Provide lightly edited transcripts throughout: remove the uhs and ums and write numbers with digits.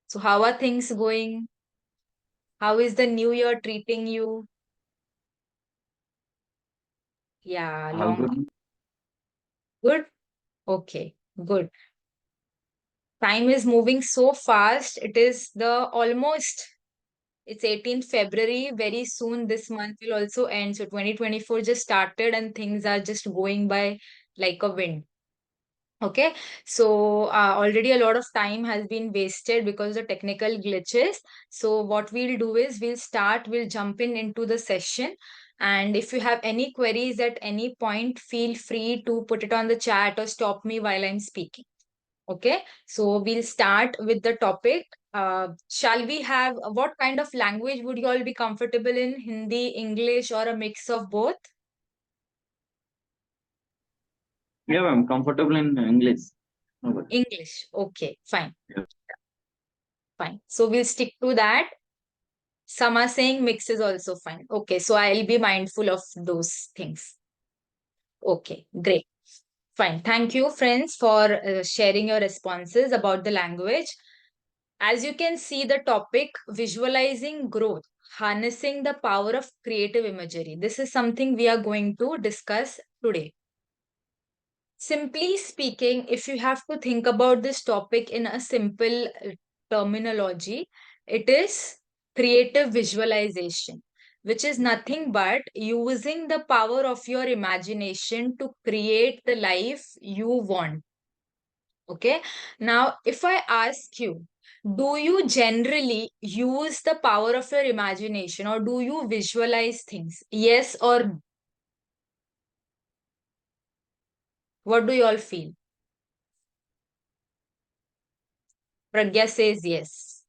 So how are things going? How is the new year treating you? Yeah, All long. good. Good? Okay, good. Time is moving so fast. It is the almost, it's 18th February. Very soon this month will also end. So 2024 just started and things are just going by like a wind. Okay, so already a lot of time has been wasted because of the technical glitches. So what we'll do is we'll jump into the session. And if you have any queries at any point, feel free to put it on the chat or stop me while I'm speaking. Okay, so we'll start with the topic. Shall we have what kind of language would you all be comfortable in? Hindi, English, or a mix of both? Yeah, I'm comfortable in English. No worries. English. Okay, fine, Yeah. fine. So we'll stick to that. Some are saying mix is also fine. Okay, so I'll be mindful of those things. Okay, great. Fine. Thank you, friends, for sharing your responses about the language. As you can see, the topic visualizing growth, harnessing the power of creative imagery. This is something we are going to discuss today. Simply speaking, if you have to think about this topic in a simple terminology, it is creative visualization, which is nothing but using the power of your imagination to create the life you want. Okay. Now, if I ask you, do you generally use the power of your imagination or do you visualize things? Yes or no? What do you all feel? Pragya says yes.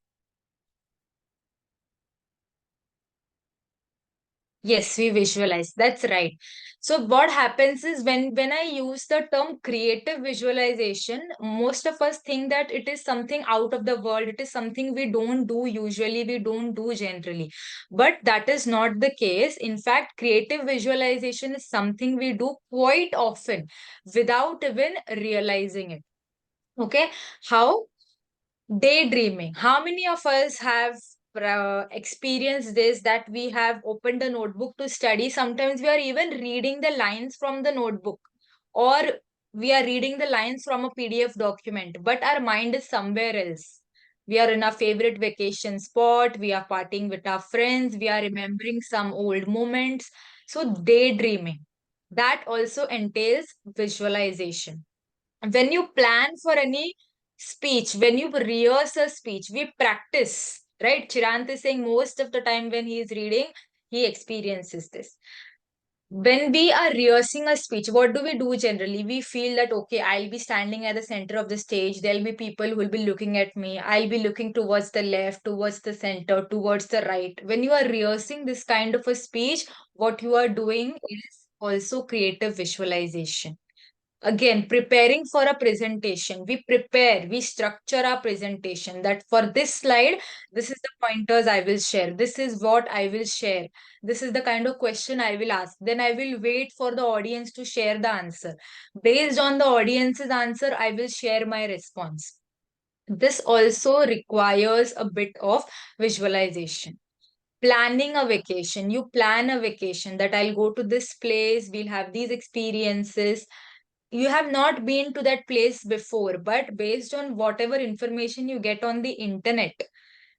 Yes, we visualize. That's right. So what happens is when I use the term creative visualization, most of us think that it is something out of the world. It is something we don't do usually, we don't do generally. But that is not the case. In fact, creative visualization is something we do quite often without even realizing it. Okay. How? Daydreaming. How many of us have experienced this that we have opened a notebook to study? Sometimes we are even reading the lines from the notebook, or we are reading the lines from a PDF document, but our mind is somewhere else. We are in our favorite vacation spot, we are partying with our friends, we are remembering some old moments. So, daydreaming. That also entails visualization. When you plan for any speech, when you rehearse a speech, we practice, right? Chirant is saying most of the time when he is reading, he experiences this. When we are rehearsing a speech, what do we do generally? We feel that, okay, I'll be standing at the center of the stage. There'll be people who will be looking at me. I'll be looking towards the left, towards the center, towards the right. When you are rehearsing this kind of a speech, what you are doing is also creative visualization. Again, preparing for a presentation, we prepare, we structure our presentation that for this slide, this is the pointers I will share, this is what I will share, this is the kind of question I will ask, then I will wait for the audience to share the answer. Based on the audience's answer, I will share my response. This also requires a bit of visualization. Planning a vacation, you plan a vacation that I'll go to this place, we'll have these experiences. You have not been to that place before, but based on whatever information you get on the internet,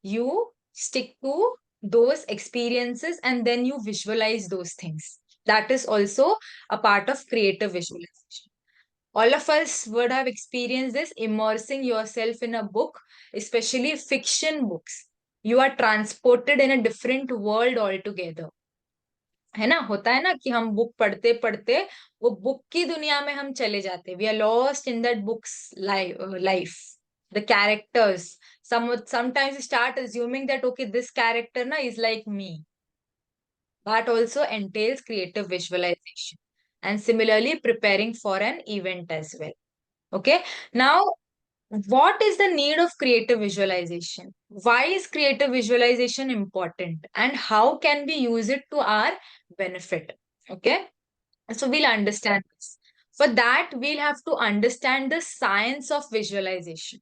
you stick to those experiences and then you visualize those things. That is also a part of creative visualization. All of us would have experienced this, immersing yourself in a book, especially fiction books. You are transported in a different world altogether. है ना, होता है ना कि हम book पढ़ते पढ़ते वो बुक की दुनिया में हम चले जाते, we are lost in that books life, the characters. Sometimes you start assuming that okay, this character na is like me. That also entails creative visualization, and similarly preparing for an event as well. Okay, now what is the need of creative visualization? Why is creative visualization important? And how can we use it to our benefit? Okay, so we'll understand this. For that, we'll have to understand the science of visualization.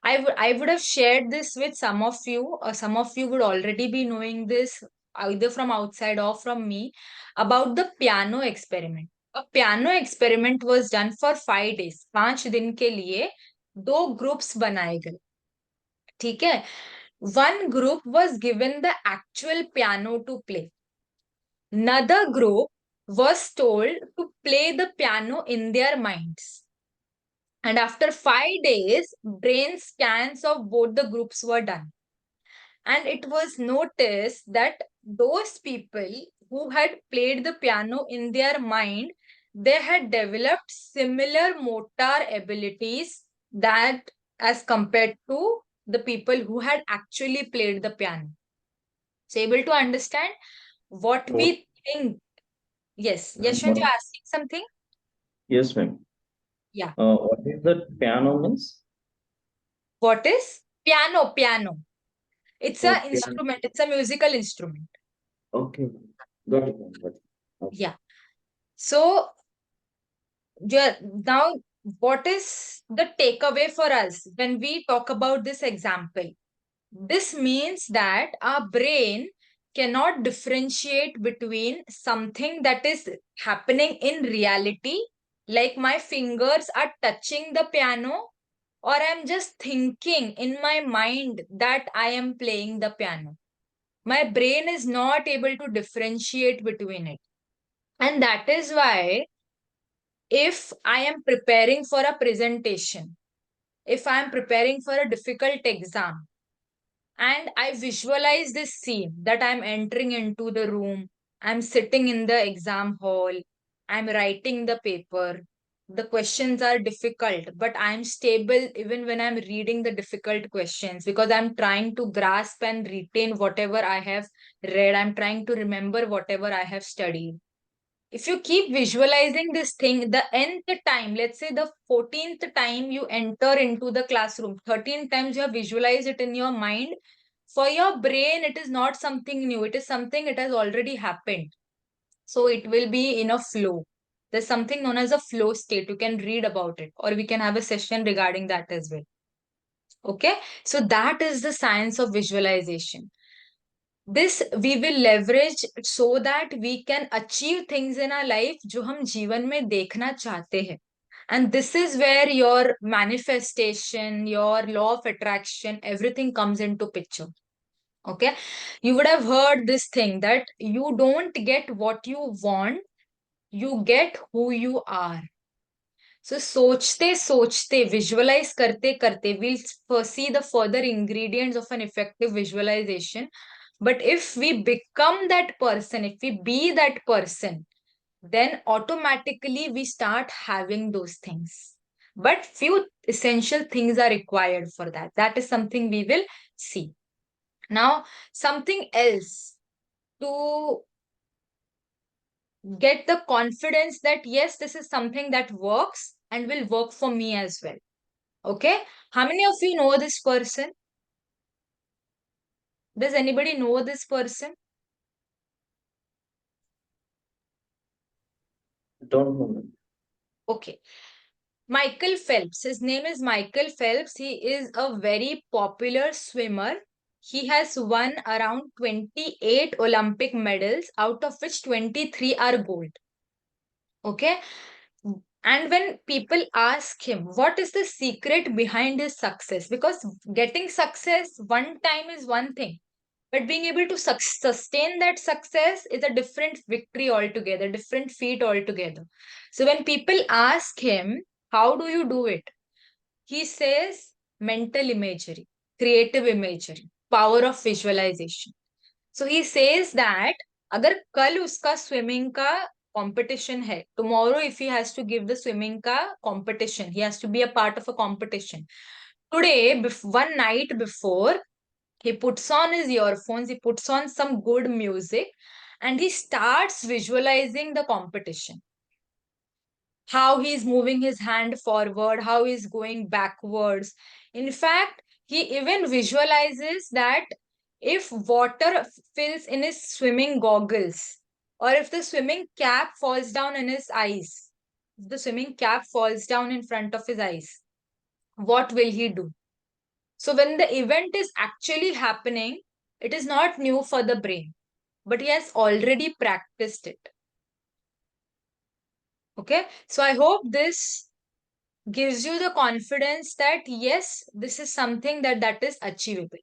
I would have shared this with some of you, or some of you would already be knowing this either from outside or from me, about the piano experiment. A piano experiment was done for 5 days. 5 दिन के लिए दो groups बनाए गए. ठीक है. One group was given the actual piano to play. Another group was told to play the piano in their minds. And after 5 days, brain scans of both the groups were done. And it was noticed that those people who had played the piano in their mind, they had developed similar motor abilities that as compared to the people who had actually played the piano. So able to understand what What? we think. Yes. Yashwant, you're What? asking something? Yes, ma'am. Yeah. What is that piano means? What is piano? Piano. It's Oh, a piano. instrument. It's a musical instrument. Okay. Got it, ma'am. Got it. Okay. Yeah. So yeah, now what is the takeaway for us when we talk about this example? This means that our brain cannot differentiate between something that is happening in reality, like my fingers are touching the piano, or I'm just thinking in my mind that I am playing the piano. My brain is not able to differentiate between it. And that is why if I am preparing for a presentation, if I am preparing for a difficult exam, and I visualize this scene that I'm entering into the room, I'm sitting in the exam hall, I'm writing the paper. The questions are difficult, but I'm stable even when I'm reading the difficult questions because I'm trying to grasp and retain whatever I have read. I'm trying to remember whatever I have studied. If you keep visualizing this thing, the nth time, let's say the 14th time you enter into the classroom, 13 times you have visualized it in your mind. For your brain, it is not something new. It is something it has already happened. So it will be in a flow. There's something known as a flow state. You can read about it, or we can have a session regarding that as well. Okay. So that is the science of visualization. This we will leverage so that we can achieve things in our life जो हम जीवन में देखना चाहते हैं. And this is where your manifestation, your law of attraction, everything comes into picture. Okay. You would have heard this thing that you don't get what you want, you get who you are. So सोचते सोचते, visualize करते करते, we'll see the further ingredients of an effective visualization. But if we become that person, if we be that person, then automatically we start having those things. But few essential things are required for that. That is something we will see. Now, something else to get the confidence that yes, this is something that works and will work for me as well. Okay. How many of you know this person? Does anybody know this person? Don't know, ma'am. Okay. Michael Phelps. His name is Michael Phelps. He is a very popular swimmer. He has won around 28 Olympic medals, out of which 23 are gold. Okay. And when people ask him, what is the secret behind his success? Because getting success one time is one thing, but being able to sustain that success is a different victory altogether, different feat altogether. So when people ask him, how do you do it? He says mental imagery, creative imagery, power of visualization. So he says that अगर कल उसका swimming का competition है, tomorrow if he has to give the swimming का competition, he has to be a part of a competition. Today, one night before, he puts on his earphones, he puts on some good music, and he starts visualizing the competition. How he's moving his hand forward, how he's going backwards. In fact, he even visualizes that if water fills in his swimming goggles, or if the swimming cap falls down in his eyes, if the swimming cap falls down in front of his eyes, what will he do? So when the event is actually happening, it is not new for the brain, but he has already practiced it. Okay. So I hope this gives you the confidence that yes, this is something that is achievable.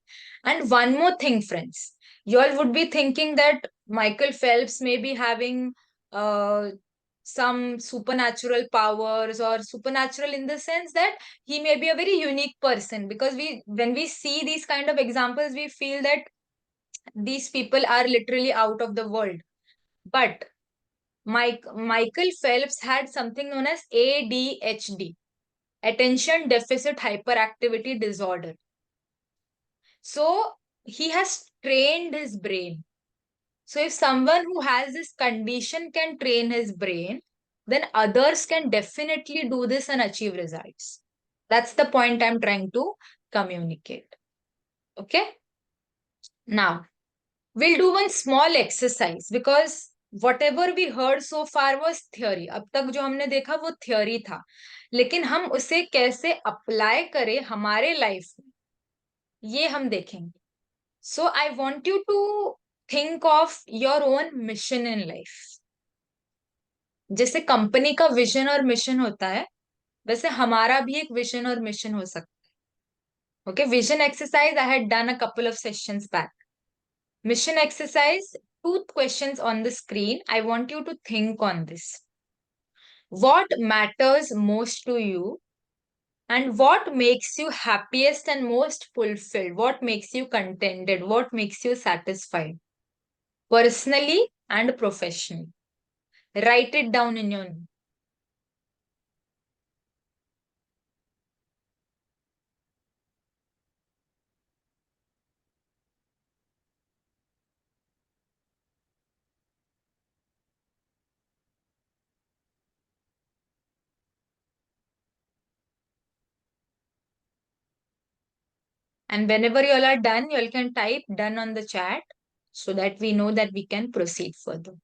And one more thing, friends, you all would be thinking that Michael Phelps may be having uh, some supernatural powers, or supernatural in the sense that he may be a very unique person, because we when we see these kind of examples, we feel that these people are literally out of the world. But Michael Phelps had something known as ADHD, attention deficit hyperactivity disorder. So he has trained his brain. So if someone who has this condition can train his brain, then others can definitely do this and achieve results. That's the point I'm trying to communicate. Okay. Now, we'll do one small exercise, because whatever we heard so far was theory. अब तक जो हमने देखा वो theory था, लेकिन हम उसे कैसे अप्लाई करें हमारे लाइफ में, ये हम देखेंगे. So I want you to think of your own mission in life. जैसे कंपनी का विजन और मिशन होता है, वैसे हमारा भी एक विजन और मिशन हो सकता है. Okay, vision exercise I had done a couple of sessions back. Mission exercise, two questions on the screen. I want you to think on this. What matters most to you, and what makes you happiest and most fulfilled? What makes you contented? What makes you satisfied? Personally and professionally. Write it down in your note. And whenever you all are done, you all can type done on the chat so that we know that we can proceed further.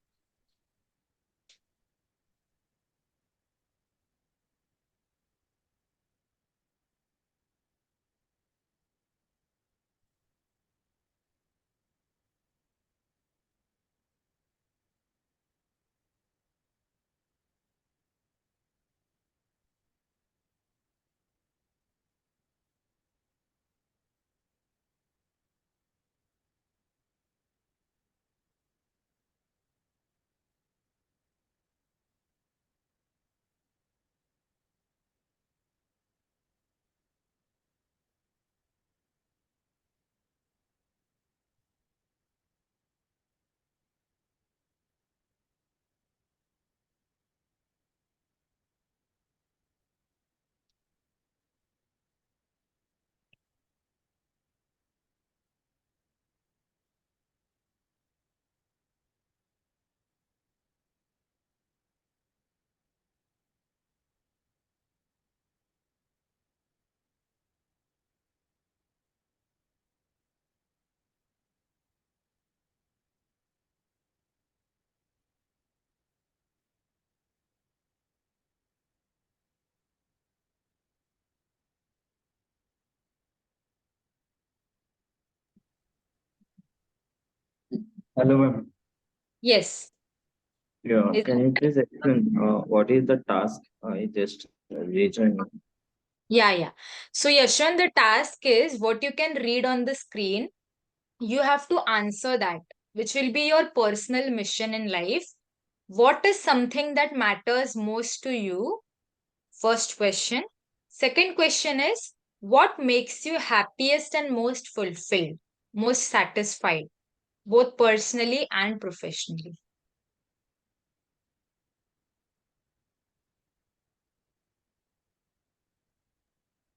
Hello, ma'am. Yes. Yeah, Is can you please explain what is the task? I just rejoined. Yeah, yeah. So, Yashwan, the task is what you can read on the screen. You have to answer that, which will be your personal mission in life. What is something that matters most to you? First question. Second question is, what makes you happiest and most fulfilled, most satisfied, both personally and professionally?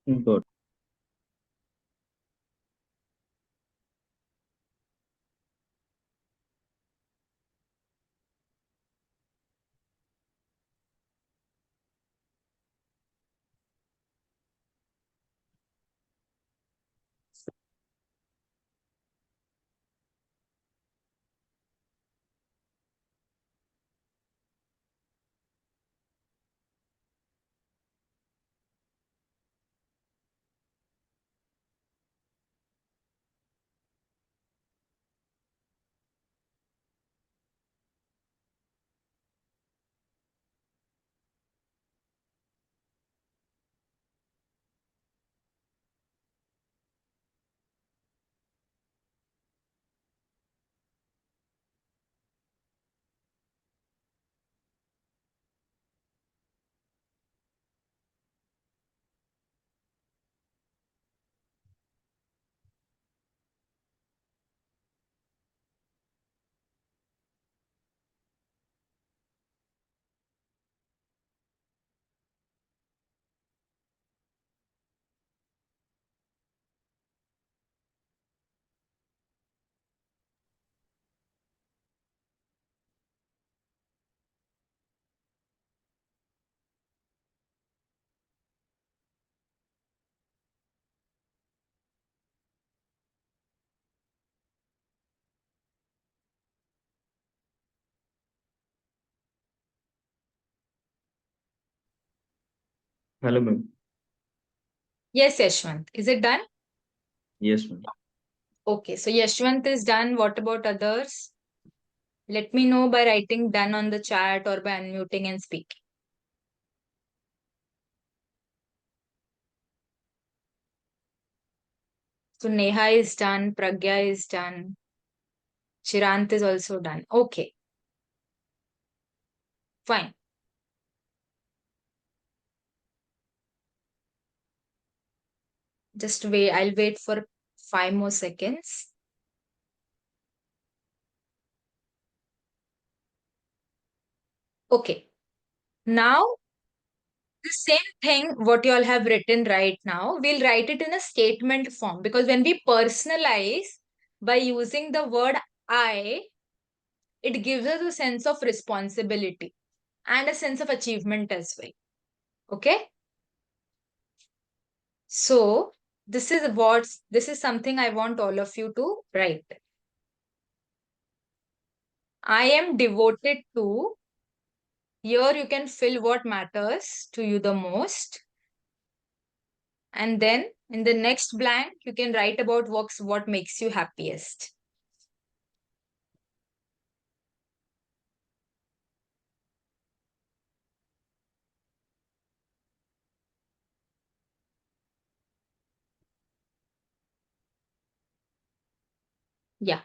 Good. Hello, ma'am. Yes, Yashwant. Is it done? Yes, ma'am. Okay, so Yashwant is done. What about others? Let me know by writing done on the chat or by unmuting and speaking. So Neha is done, Pragya is done, Chirant is also done. Okay, fine. Just wait. I'll wait for 5 more seconds. Okay. Now, the same thing what you all have written right now, we'll write it in a statement form because when we personalize by using the word I, it gives us a sense of responsibility and a sense of achievement as well. Okay. So, this is something I want all of you to write. I am devoted to, here you can fill what matters to you the most. And then in the next blank, you can write about what makes you happiest. Yeah.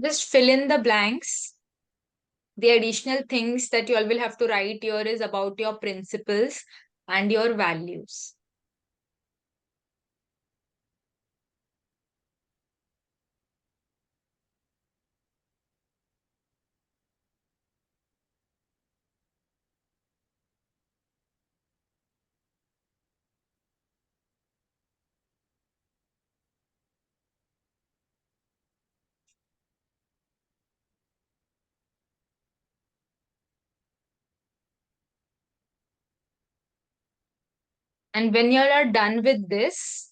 Just fill in the blanks. The additional things that you all will have to write here is about your principles and your values. And when you all are done with this,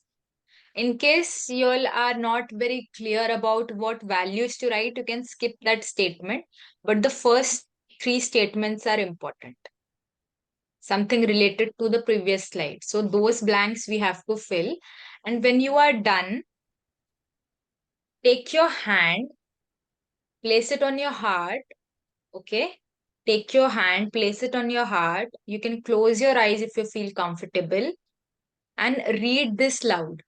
in case you all are not very clear about what values to write, you can skip that statement. But the first three statements are important. Something related to the previous slide. So those blanks we have to fill. And when you are done, take your hand, place it on your heart. Okay. Take your hand, place it on your heart. You can close your eyes if you feel comfortable and read this loud.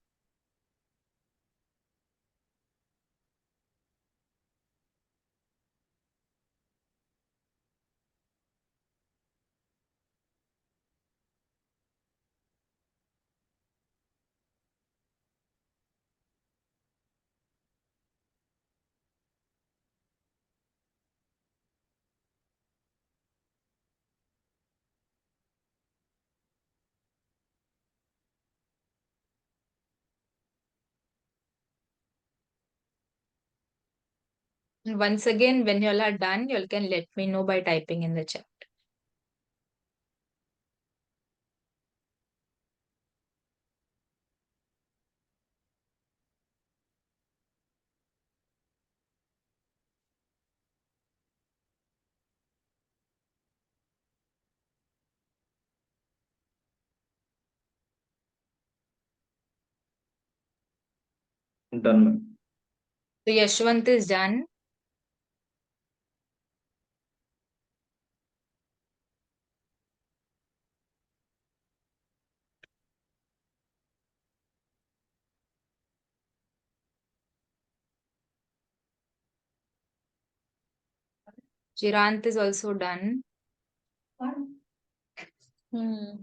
And once again, when you all are done, you all can let me know by typing in the chat. Done, ma'am. So Yashwant is done. Chirant is also done. Hmm.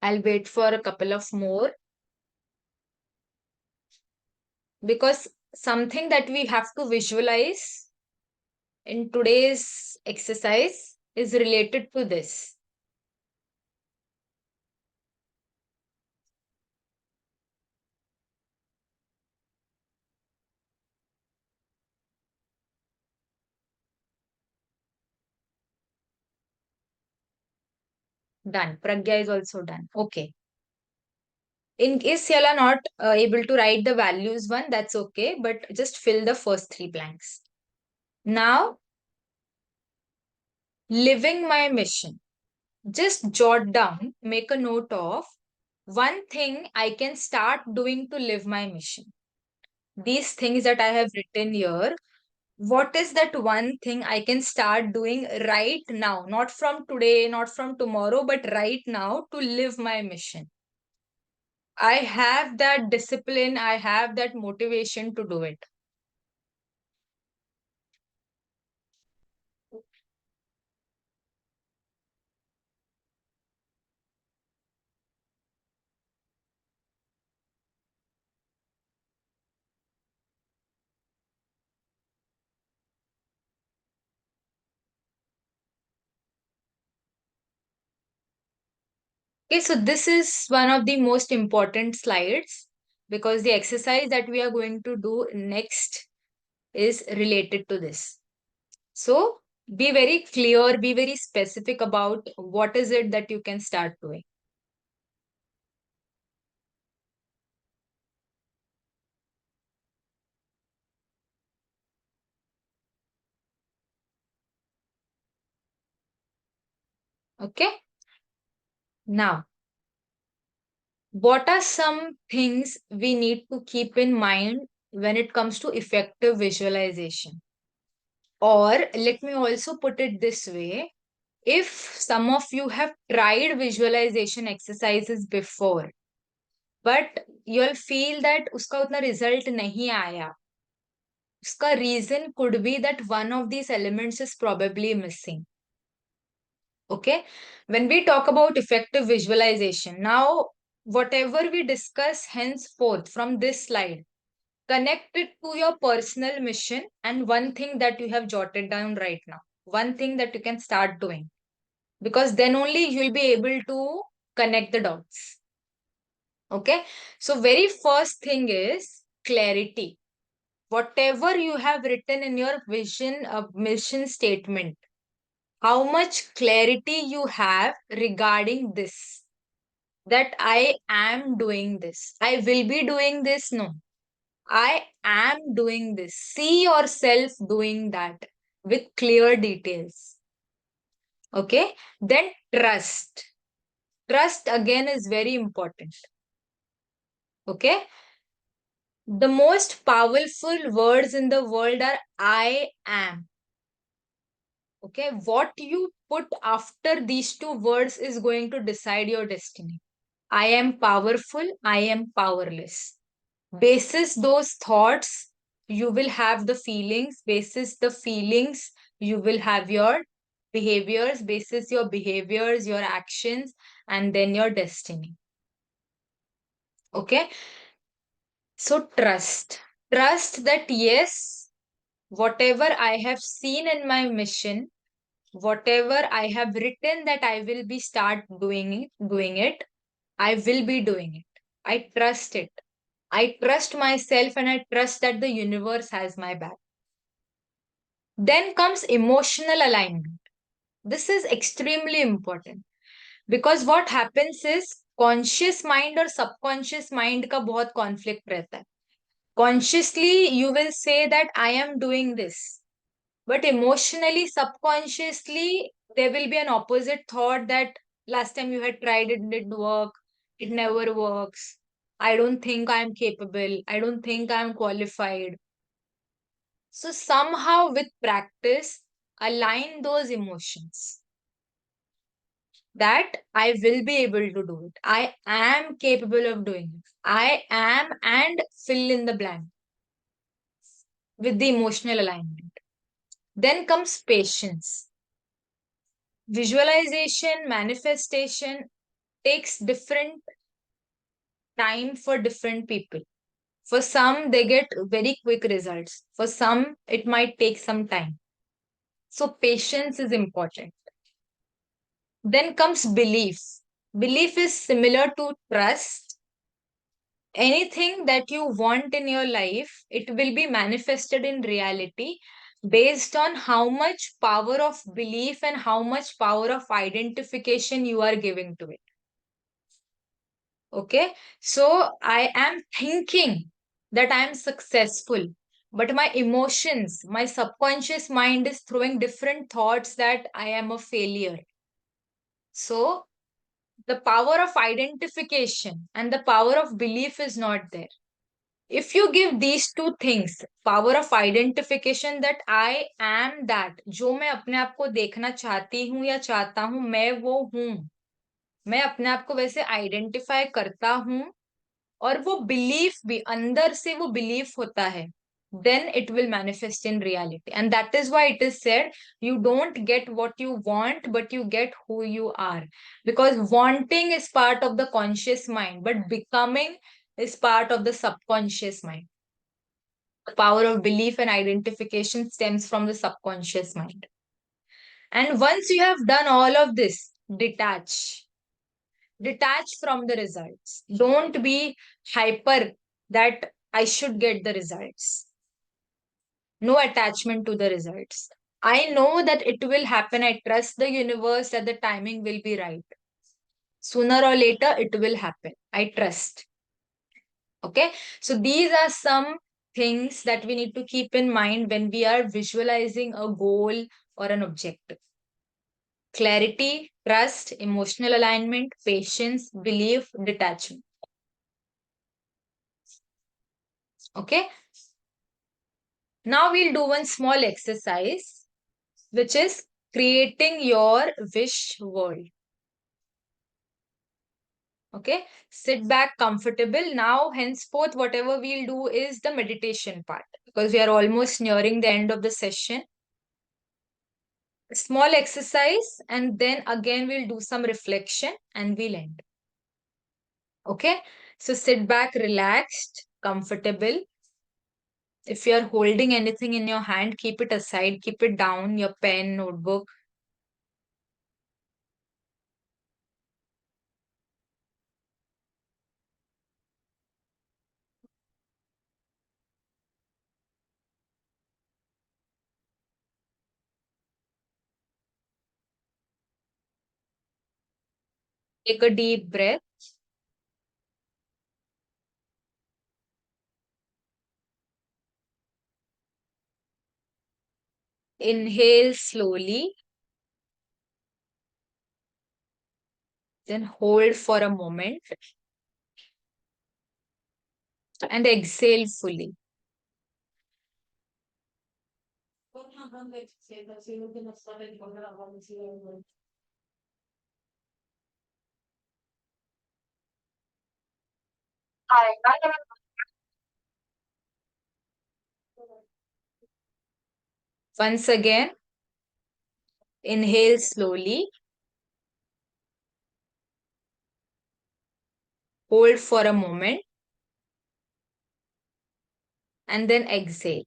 I'll wait for a couple of more. because something that we have to visualize in today's exercise is related to this. Done. Pragya is also done. Okay. In case you are not able to write the values one, that's okay, but just fill the first three blanks. Now, living my mission. Just jot down, make a note of one thing I can start doing to live my mission. These things that I have written here, what is that one thing I can start doing right now? Not from today, not from tomorrow, but right now to live my mission. I have that discipline, I have that motivation to do it. Okay, so this is one of the most important slides because the exercise that we are going to do next is related to this. So be very clear, be very specific about what is it that you can start doing. Okay. Now, what are some things we need to keep in mind when it comes to effective visualization? Or let me also put it this way. If some of you have tried visualization exercises before, but you'll feel that uska utna result nahi aaya, uska reason could be that one of these elements is probably missing. Okay. When we talk about effective visualization, now whatever we discuss henceforth from this slide, connect it to your personal mission and one thing that you have jotted down right now, one thing that you can start doing, because then only you'll be able to connect the dots. Okay. So, very first thing is clarity. Whatever you have written in your vision, mission statement, how much clarity you have regarding this, that I am doing this, I will be doing this. No, I am doing this. See yourself doing that with clear details. Okay. Then trust. Trust again is very important. Okay. The most powerful words in the world are I am. Okay. What you put after these two words is going to decide your destiny. I am powerful. I am powerless. Basis those thoughts, you will have the feelings. Basis the feelings, you will have your behaviors. Basis your behaviors, your actions, and then your destiny. Okay. So trust. Trust that yes, whatever I have seen in my mission, whatever I have written that I will be start doing it, I will be doing it. I trust it. I trust myself and I trust that the universe has my back. Then comes emotional alignment. This is extremely important because what happens is conscious mind और subconscious mind का बहुत conflict रहता है. Consciously, you will say that I am doing this, but emotionally, subconsciously, there will be an opposite thought that last time you had tried it didn't work, it never works. I don't think I am capable. I don't think I am qualified. So somehow with practice, align those emotions that I will be able to do it. I am capable of doing it. I am and fill in the blank with the emotional alignment. Then comes patience. Visualization, manifestation takes different time for different people. For some, they get very quick results. For some, it might take some time. So patience is important. Then comes belief. Belief is similar to trust. Anything that you want in your life, it will be manifested in reality based on how much power of belief and how much power of identification you are giving to it. Okay. So I am thinking that I am successful, but my emotions, my subconscious mind is throwing different thoughts that I am a failure. So the power of identification and the power of belief is not there. If you give these two things, power of identification that I am that, जो मैं अपने आप को देखना चाहती हूँ या चाहता हूँ, मैं वो हूँ, मैं अपने आप को वैसे आइडेंटिफाई करता हूँ, और वो बिलीफ भी अंदर से वो बिलीफ होता है, then it will manifest in reality. And that is why it is said, you don't get what you want, but you get who you are. Because wanting is part of the conscious mind, but becoming is part of the subconscious mind. The power of belief and identification stems from the subconscious mind. And once you have done all of this, detach. Detach from the results. Don't be hyper that I should get the results. No attachment to the results. I know that it will happen. I trust the universe that the timing will be right. Sooner or later, it will happen. I trust. Okay. So these are some things that we need to keep in mind when we are visualizing a goal or an objective. Clarity, trust, emotional alignment, patience, belief, detachment. Okay. Now we'll do one small exercise, which is creating your wish world. Okay. Sit back comfortable. Now, henceforth, whatever we'll do is the meditation part, because we are almost nearing the end of the session. A small exercise, and then again we'll do some reflection and we'll end. Okay. So sit back, relaxed, comfortable. If you're holding anything in your hand, keep it aside, keep it down, your pen, notebook. Take a deep breath. Inhale slowly, then hold for a moment and exhale fully. Once again, inhale slowly, hold for a moment, and then exhale.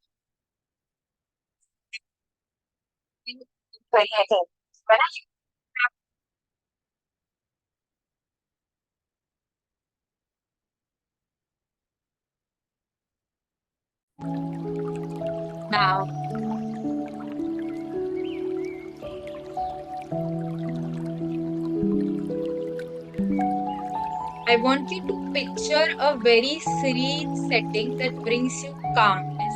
Now, I want you to picture a very serene setting that brings you calmness.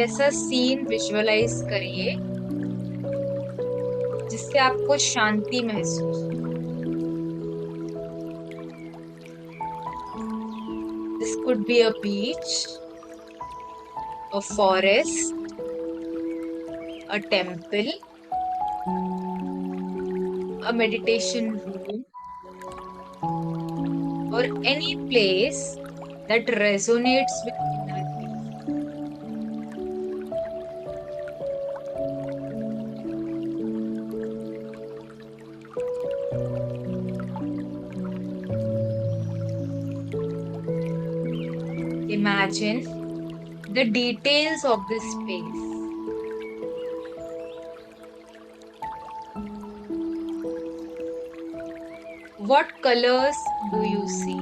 ऐसा scene visualise करिए जिससे आपको शांति महसूस हो. This could be a beach, a forest, a temple, a meditation room, or any place that resonates with inner peace. Imagine the details of this space. What colors do you see?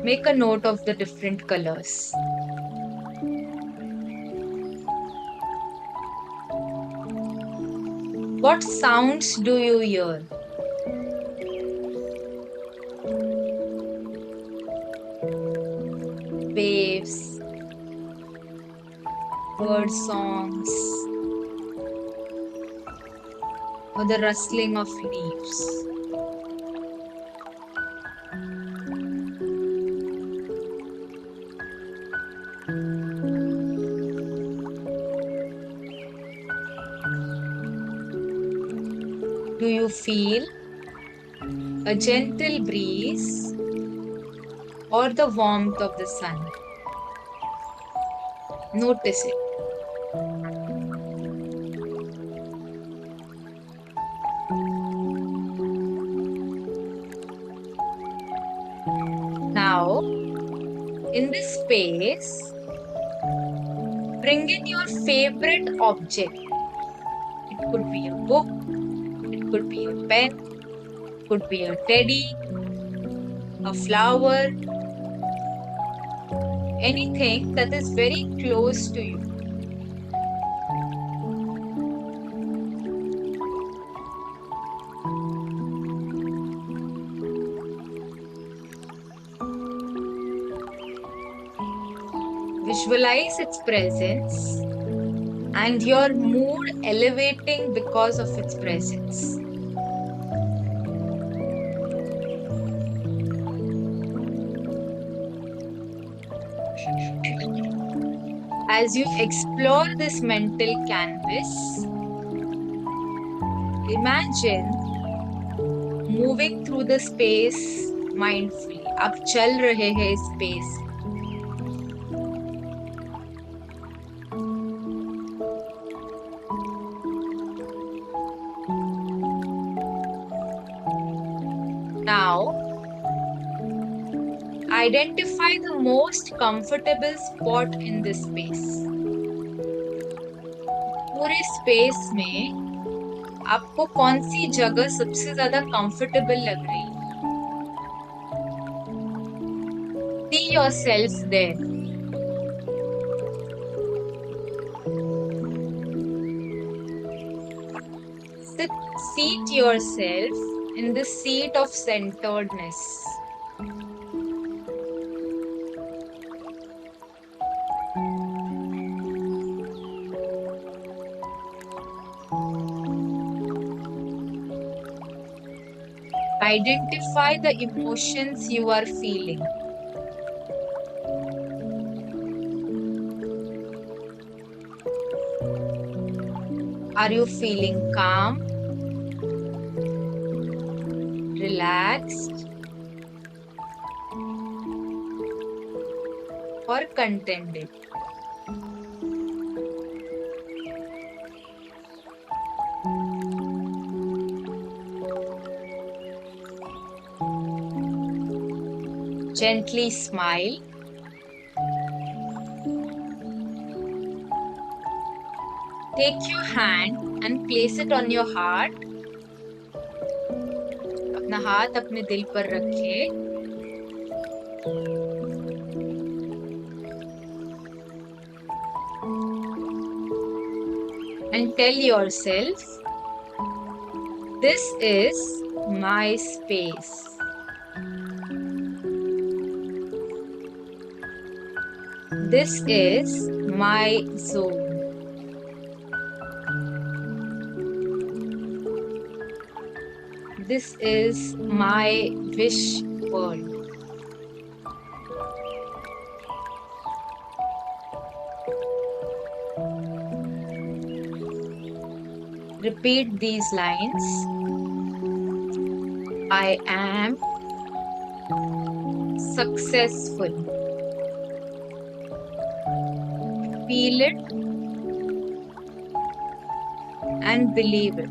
Make a note of the different colors. What sounds do you hear? Waves, bird songs, or the rustling of leaves. Do you feel a gentle breeze or the warmth of the sun? Notice it. Now, in this space, bring in your favorite object. It could be a book, it could be a pen, it could be a teddy, a flower, anything that is very close to you. Visualize its presence and your mood elevating because of its presence. As you explore this mental canvas, imagine moving through the space mindfully. आप चल रहे हैं इस space. Now, identify the most comfortable spot in this space. पूरे space में आपको कौन सी जगह सबसे ज्यादा comfortable लग रही है? See yourself there. Seat yourself in the seat of centeredness. Identify the emotions you are feeling. Are you feeling calm, relaxed, or contented? Gently smile. Take your hand and place it on your heart. अपना हाथ अपने दिल पर रखें. And tell yourself, this is my space. This is my zone. This is my wish world. Repeat these lines. I am successful. Feel it and believe it.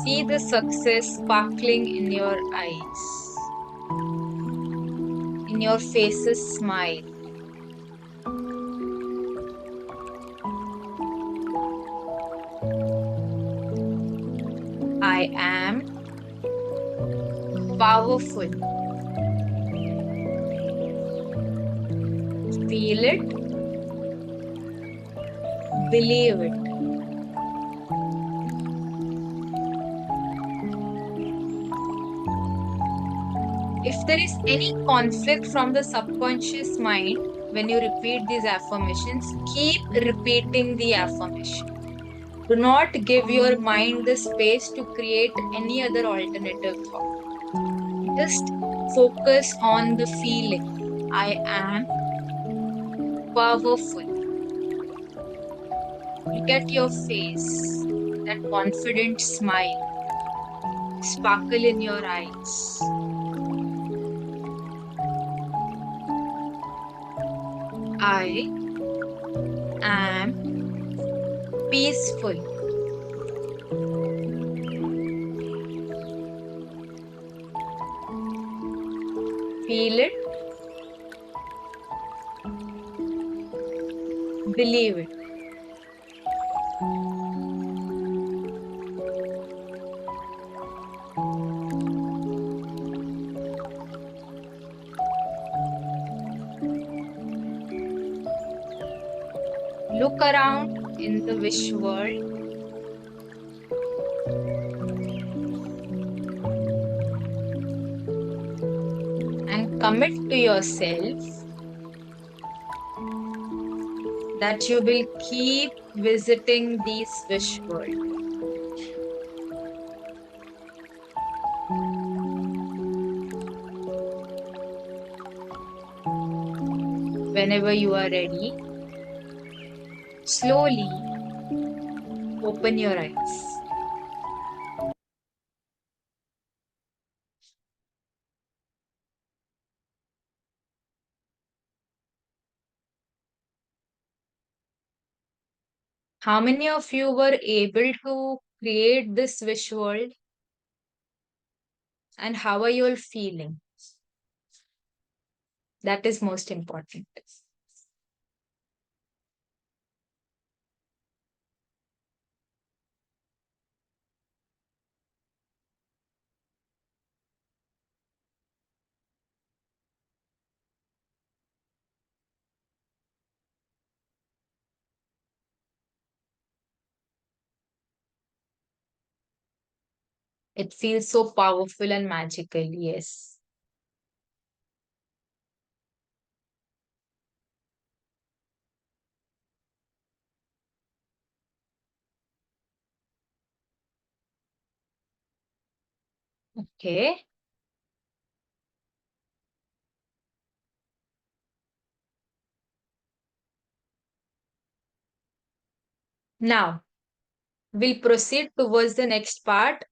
See the success sparkling in your eyes, in your face's smile. I am powerful. Feel it, believe it. If there is any conflict from the subconscious mind, when you repeat these affirmations, keep repeating the affirmation. Do not give your mind the space to create any other alternative thought. Just focus on the feeling. I am powerful. Look at your face, that confident smile, sparkle in your eyes. I am peaceful. Feel it, believe it. Look around in the wish world and commit to yourself that you will keep visiting these wish world. Whenever you are ready, slowly open your eyes. How many of you were able to create this wish world and how are you all feeling? That is most important. It feels so powerful and magical. Yes. Okay. Now we'll proceed towards the next part.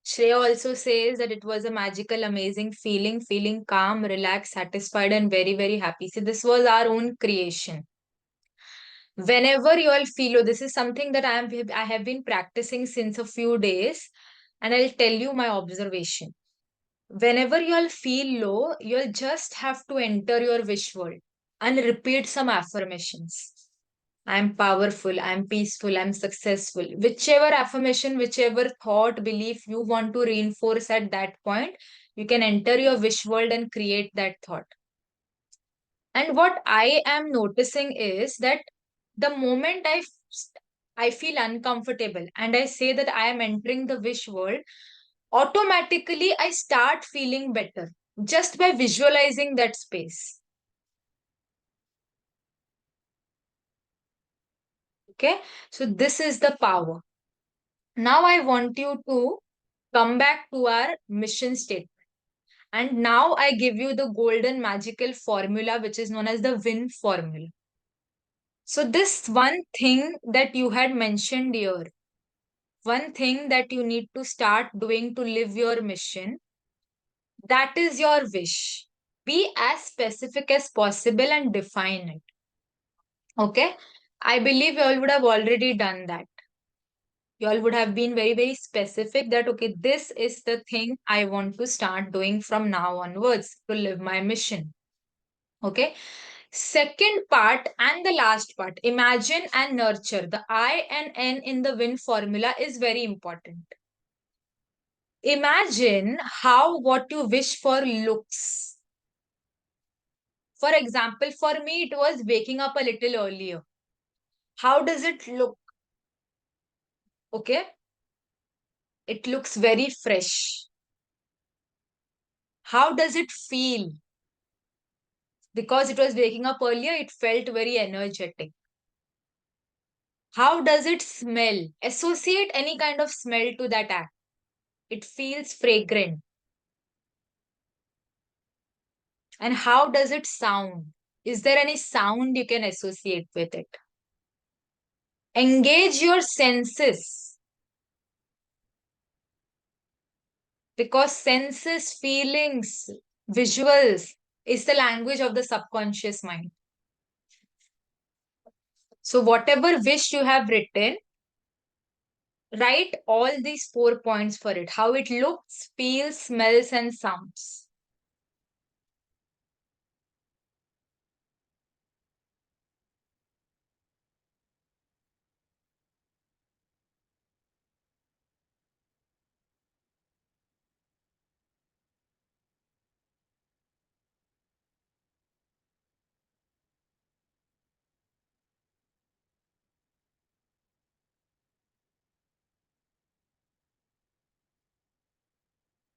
Shreya also says that it was a magical, amazing feeling, feeling calm, relaxed, satisfied, and very, very happy. So, this was our own creation. Whenever you all feel, oh, this is something that I have been practicing since a few days, and I'll tell you my observation. Whenever you all feel low, you'll just have to enter your wish world and repeat some affirmations. I'm powerful, I'm peaceful, I'm successful. Whichever affirmation, whichever thought, belief you want to reinforce at that point, you can enter your wish world and create that thought. And what I am noticing is that the moment I feel uncomfortable and I say that I am entering the wish world, automatically I start feeling better just by visualizing that space. Okay, so this is the power. Now I want you to come back to our mission statement. And now I give you the golden magical formula, which is known as the win formula. So, this one thing that you had mentioned here, one thing that you need to start doing to live your mission, that is your wish. Be as specific as possible and define it. Okay? I believe you all would have already done that. You all would have been very, very specific that, okay, this is the thing I want to start doing from now onwards to live my mission. Okay? Second part and the last part, imagine and nurture. The I and N in the WIN formula is very important. Imagine how what you wish for looks. For example, for me, it was waking up a little earlier. How does it look? Okay, it looks very fresh. How does it feel? Because it was waking up earlier, it felt very energetic. How does it smell? Associate any kind of smell to that act. It feels fragrant. And how does it sound? Is there any sound you can associate with it? Engage your senses, because senses, feelings, visuals is the language of the subconscious mind. So, whatever wish you have written, write all these 4 points for it, how it looks, feels, smells, and sounds.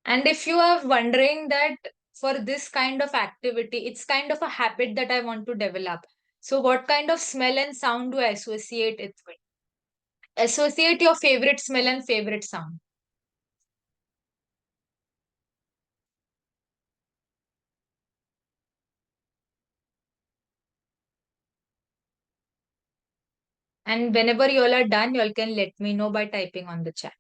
And if you are wondering that for this kind of activity, it's kind of a habit that I want to develop. So, what kind of smell and sound do I associate it with? Associate your favorite smell and favorite sound. And whenever you all are done, you all can let me know by typing on the chat.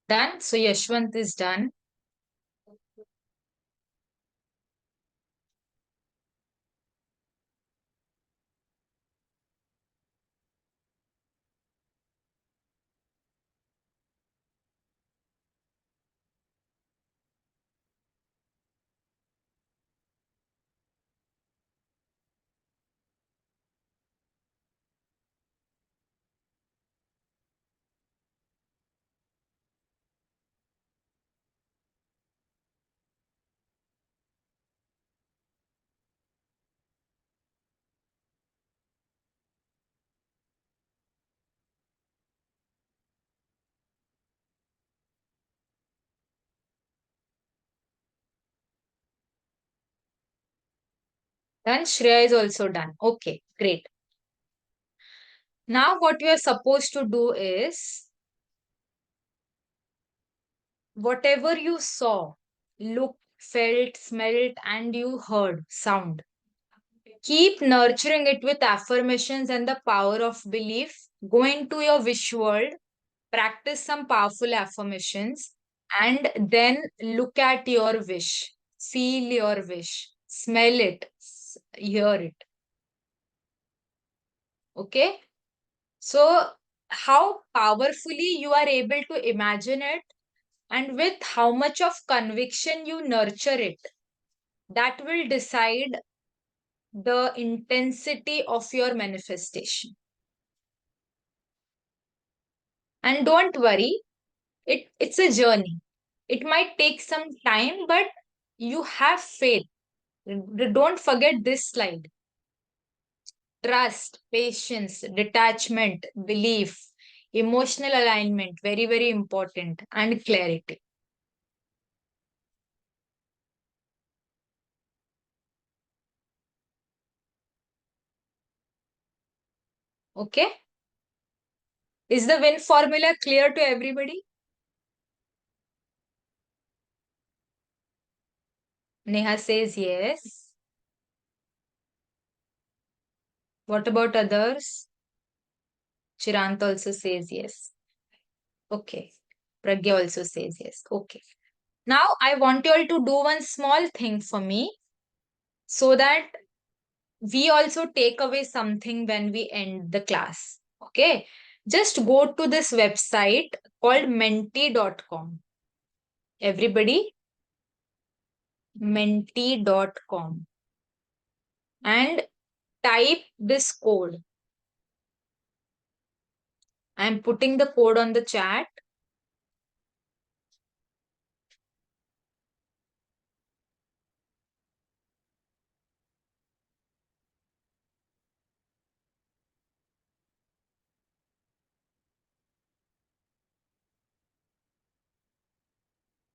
Done. So Yashwant is done. Done. Shreya is also done. Okay, great. Now what you are supposed to do is whatever you saw, looked, felt, smelled, and you heard sound. Keep nurturing it with affirmations and the power of belief. Go into your wish world, practice some powerful affirmations, and then look at your wish. Feel your wish. Smell it. Hear it. Okay? So, how powerfully you are able to imagine it and with how much of conviction you nurture it, that will decide the intensity of your manifestation. And don't worry, it's a journey. It might take some time, but you have faith. Don't forget this slide. Trust, patience, detachment, belief, emotional alignment, very, very important, and clarity. Okay? Is the win formula clear to everybody? Neha says yes. What about others? Chirant also says yes. Okay. Pragya also says yes. Okay. Now I want you all to do one small thing for me so that we also take away something when we end the class. Okay. Just go to this website called menti.com. Everybody, menti.com, and type this code. I'm putting the code on the chat.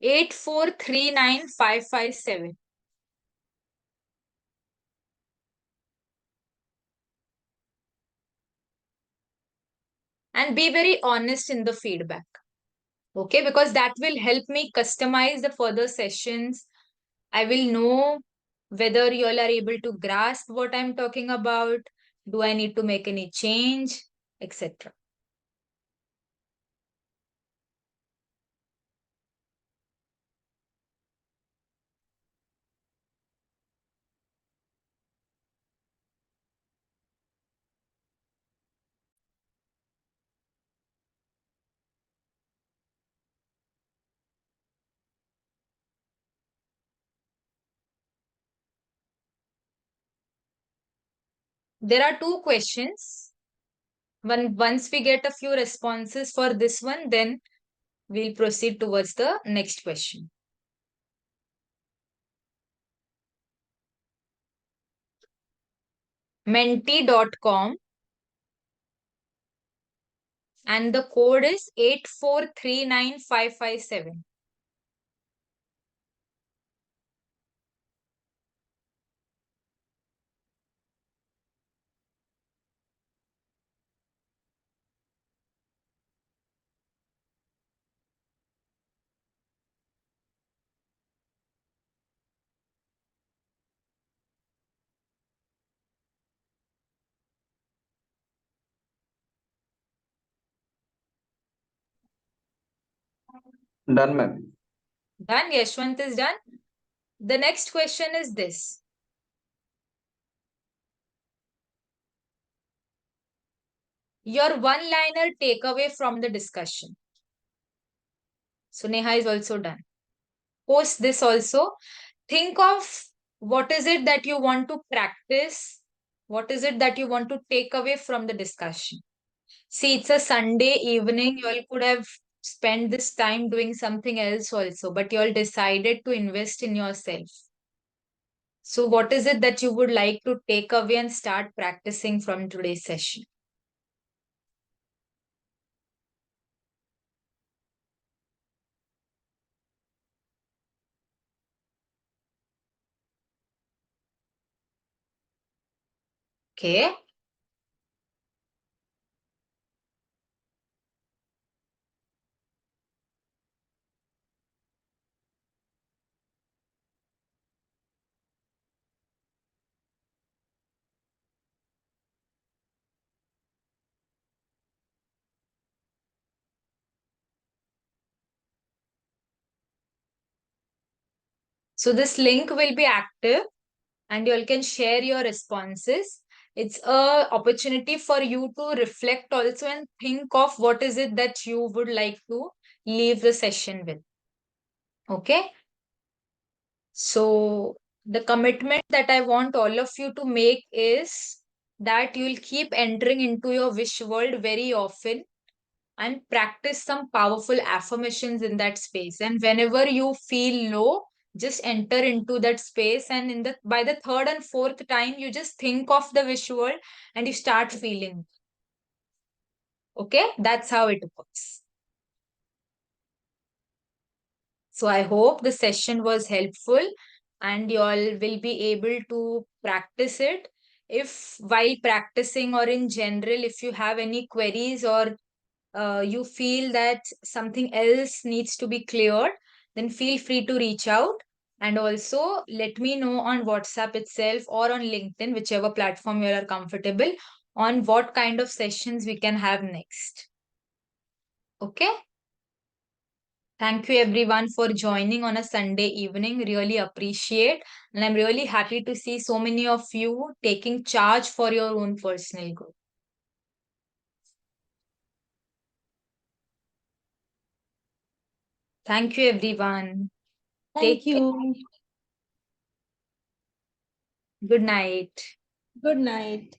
8439557. And be very honest in the feedback. Okay, because that will help me customize the further sessions. I will know whether you all are able to grasp what I'm talking about. Do I need to make any change, etc. There are two questions. Once we get a few responses for this one, then we'll proceed towards the next question. Menti.com, and the code is 8439557. Done, ma'am. Done. Yashwant is done. The next question is this. Your one-liner takeaway from the discussion. So Neha is also done. Post this also. Think of what is it that you want to practice? What is it that you want to take away from the discussion? See, it's a Sunday evening. You all could have spent this time doing something else also, but you all decided to invest in yourself. So, what is it that you would like to take away and start practicing from today's session? Okay. So this link will be active and you all can share your responses. It's a opportunity for you to reflect also and think of what is it that you would like to leave the session with. Okay. So the commitment that I want all of you to make is that you'll keep entering into your wish world very often and practice some powerful affirmations in that space. And whenever you feel low, just enter into that space. And in the by the third and fourth time, you just think of the wish world and you start feeling. Okay, that's how it works. So I hope the session was helpful and you all will be able to practice it. If while practicing or in general, if you have any queries or you feel that something else needs to be cleared, then feel free to reach out. And also let me know on WhatsApp itself or on LinkedIn, whichever platform you are comfortable, on what kind of sessions we can have next. Okay. Thank you everyone for joining on a Sunday evening. Really appreciate. And I'm really happy to see so many of you taking charge for your own personal growth. Thank you everyone. Thank Take care. you. Good night. Good night.